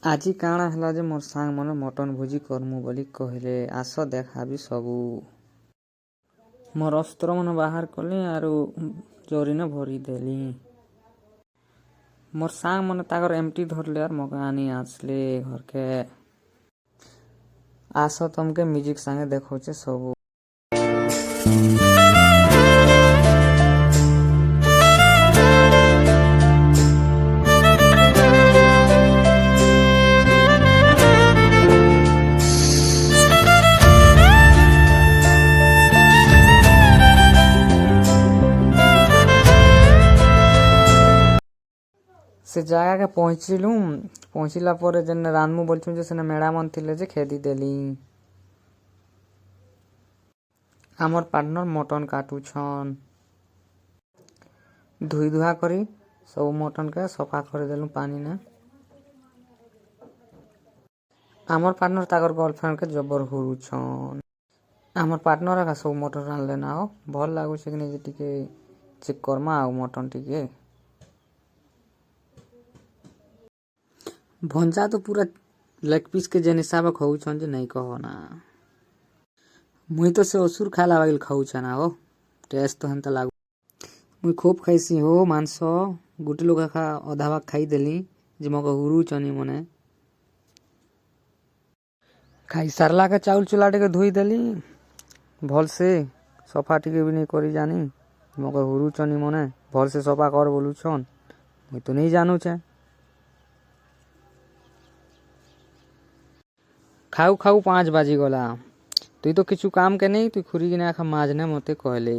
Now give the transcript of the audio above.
ଆଜି କାଣା ହେଲା ଯେ ମୋର୍ ସାଙ୍ଗମାନେ ମଟନ୍ ଭୋଜି କର୍ମୁ ବୋଲି କହିଲେ। ଆସ ଦେଖାବି ସବୁ। ମୋର୍ ଅସ୍ତ୍ରମାନେ ବାହାର କଲି ଆରୁ ଜରିନେ ଭରିଦେଲି। ମୋର୍ ସାଙ୍ଗମାନେ ତାକର୍ ଏମ୍ଟି ଧରଲେ ଆର୍ ମକେ ଆନି ଆସଲେ ଘରକେ। ଆସ ତମକେ ମ୍ୟୁଜିକ୍ ସାଙ୍ଗେ ଦେଖଉଛେ ସବୁ। से जगह के पहुँचला पर जेन रानमु बोलछुं जे सेने मेड़ा मन थिले जे खेदी देली। आमर पार्टनर मटन काटुछन। धुई धुआ करी सब मटन के सफा कर देलु पानी ने। आमर पार्टनर ताकर गर्लफ्रेंड के जबर हुरुछन। आमर पार्टनर का सब मटन रान लेना हो भल लागु छै कि जे टिके चेक करमा आ मटन टिके। भंजा तो पूरा लेग पीस के जेन हिसाब खाउछन जे नहीं कहो ना। मुई तो से असुर खाला बागिल खाउछन हो टेस्ट तो हंता लागु। मुई खूब खाइसी हो मांस गुटे लोग खा अधा भाग खाई देली जे मके हुरुछनी मने। खाई सारला के चाउल चुला टिके धोई देली भल से सफा टिके भी नहीं करी जानी मके हुरुछनी मने भल से सफा कर बोलुछन मुई तो नहीं जानू छे। खाऊ खाऊ 5 बाजी गला तुई तो किछु काम के नहीं तुई खुरी गिना खा माजने मते कहले।